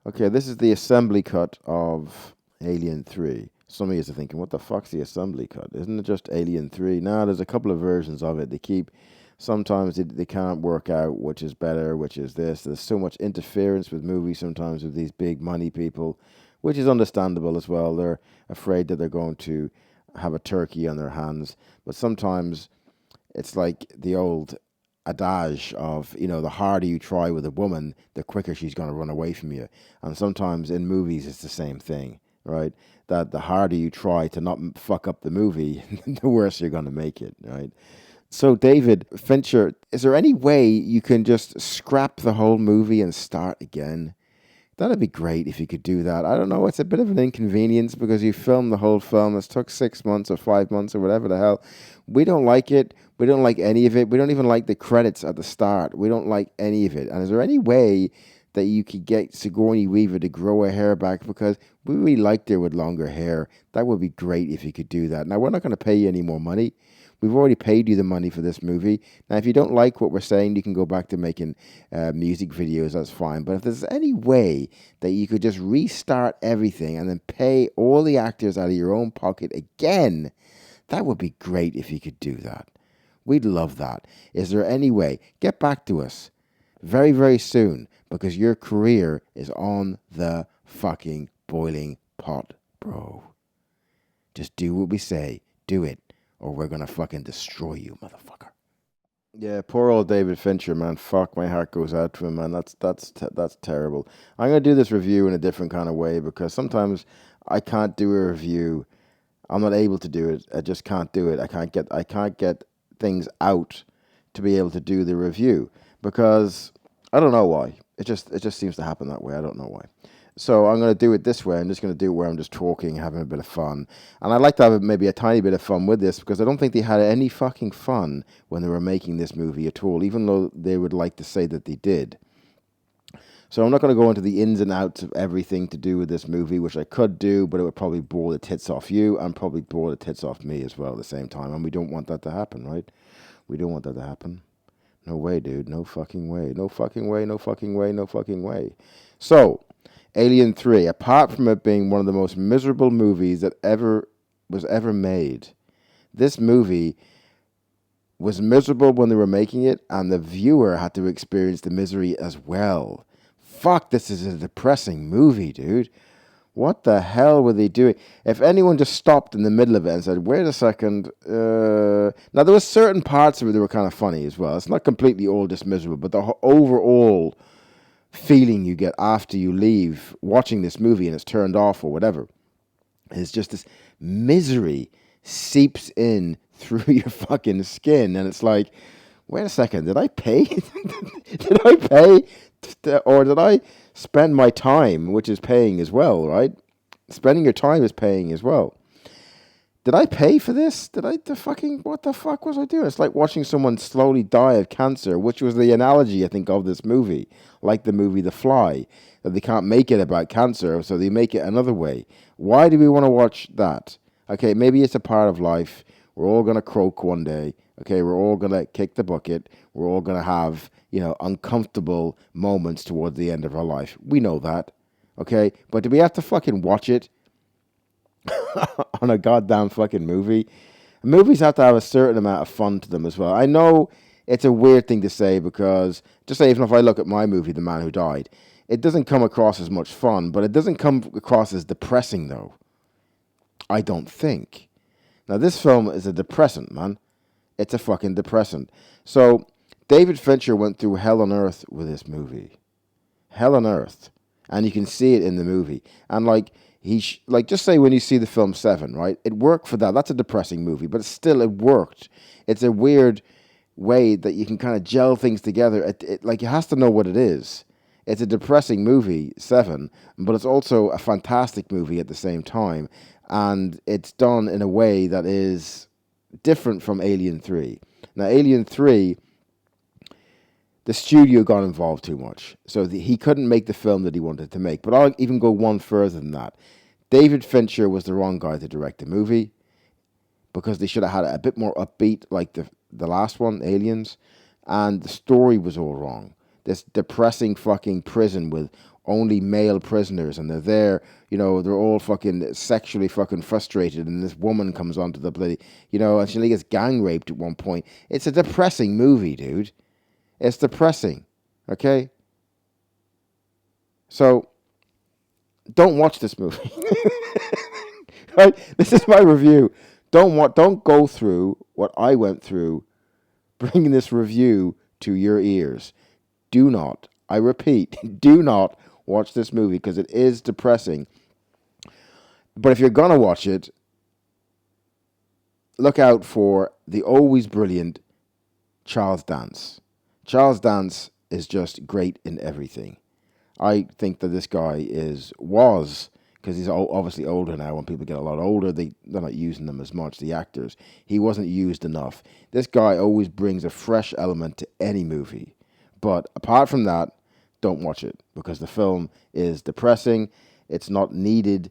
Okay, this is the assembly cut of Alien 3. Some of you are thinking, what the fuck's the assembly cut? Isn't it just Alien 3? Nah, there's a couple of versions of it. Sometimes they can't work out which is better, which is this. There's so much interference with movies sometimes with these big money people, which is understandable as well. They're afraid that they're going to have a turkey on their hands. But sometimes it's like the old adage of, the harder you try with a woman, the quicker she's going to run away from you. And sometimes in movies, it's the same thing, right? That the harder you try to not fuck up the movie, the worse you're going to make it, right? So, David Fincher, is there any way you can just scrap the whole movie and start again? That'd be great if you could do that. I don't know. It's a bit of an inconvenience because you filmed the whole film. It took 6 months or 5 months or whatever the hell. We don't like it. We don't like any of it. We don't even like the credits at the start. We don't like any of it. And is there any way that you could get Sigourney Weaver to grow her hair back? Because we really liked her with longer hair. That would be great if you could do that. Now, we're not going to pay you any more money. We've already paid you the money for this movie. Now, if you don't like what we're saying, you can go back to making music videos. That's fine. But if there's any way that you could just restart everything and then pay all the actors out of your own pocket again, that would be great if you could do that. We'd love that. Is there any way? Get back to us very, very soon because your career is on the fucking boiling pot, bro. Just do what we say. Do it, or we're gonna fucking destroy you, motherfucker. Yeah, poor old David Fincher, man. Fuck, my heart goes out to him, man. That's terrible. I'm gonna do this review in a different kind of way because sometimes I can't do a review. I'm not able to do it. I just can't do it. I can't get things out to be able to do the review because I don't know why. It just seems to happen that way. I don't know why. So I'm going to do it this way. I'm just going to do it where I'm just talking, having a bit of fun. And I'd like to have maybe a tiny bit of fun with this because I don't think they had any fucking fun when they were making this movie at all, even though they would like to say that they did. So I'm not going to go into the ins and outs of everything to do with this movie, which I could do, but it would probably bore the tits off you and probably bore the tits off me as well at the same time. And we don't want that to happen, right? We don't want that to happen. No way, dude. No fucking way. No fucking way. No fucking way. No fucking way. So, Alien 3, apart from it being one of the most miserable movies that ever made, this movie was miserable when they were making it, and the viewer had to experience the misery as well. Fuck, this is a depressing movie, dude. What the hell were they doing? If anyone just stopped in the middle of it and said, wait a second, now there were certain parts of it that were kind of funny as well. It's not completely all just miserable, but the overall feeling you get after you leave watching this movie and it's turned off or whatever is just this misery seeps in through your fucking skin. And it's like, wait a second, did I pay? Did I pay? Or did I spend my time, which is paying as well, right? Spending your time is paying as well. Did I pay for this? What the fuck was I doing? It's like watching someone slowly die of cancer, which was the analogy, I think, of this movie. Like the movie The Fly, that they can't make it about cancer, so they make it another way. Why do we want to watch that? Okay, maybe it's a part of life. We're all going to croak one day. Okay, we're all going to kick the bucket. We're all going to have, uncomfortable moments towards the end of our life. We know that. Okay, but do we have to fucking watch it on a goddamn fucking movie? Movies have to have a certain amount of fun to them as well. I know it's a weird thing to say because, just say, even if I look at my movie, The Man Who Died, it doesn't come across as much fun, but it doesn't come across as depressing, though. I don't think. Now, this film is a depressant, man. It's a fucking depressant. So, David Fincher went through hell on earth with this movie. Hell on earth. And you can see it in the movie. And, just say when you see the film Seven, right? It worked for that. That's a depressing movie, but still, it worked. It's a weird way that you can kind of gel things together. It has to know what it is. It's a depressing movie, Seven, but it's also a fantastic movie at the same time. And it's done in a way that is different from Alien 3. Now, Alien 3, the studio got involved too much. So he couldn't make the film that he wanted to make. But I'll even go one further than that. David Fincher was the wrong guy to direct the movie because they should have had it a bit more upbeat like the last one, Aliens. And the story was all wrong. this depressing fucking prison with only male prisoners, and they're there, they're all fucking sexually fucking frustrated, and this woman comes onto the bloody, and she gets gang raped at one point. It's a depressing movie, dude. It's depressing, okay? So, don't watch this movie. Right? This is my review. Don't go through what I went through bringing this review to your ears. Do not, I repeat, do not watch this movie because it is depressing. But if you're going to watch it, look out for the always brilliant Charles Dance. Charles Dance is just great in everything. I think that this guy was, because he's obviously older now. When people get a lot older, they're not using them as much, the actors. He wasn't used enough. This guy always brings a fresh element to any movie. But apart from that, don't watch it, because the film is depressing. It's not needed.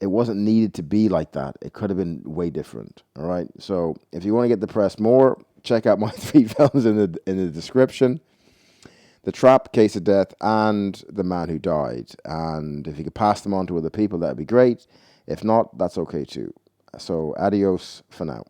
It wasn't needed to be like that. It could have been way different. All right. So if you want to get depressed more, check out my 3 films in the description: The Trap, Case of Death, and The Man Who Died. And if you could pass them on to other people, that'd be great. If not, that's okay too. So adios for now.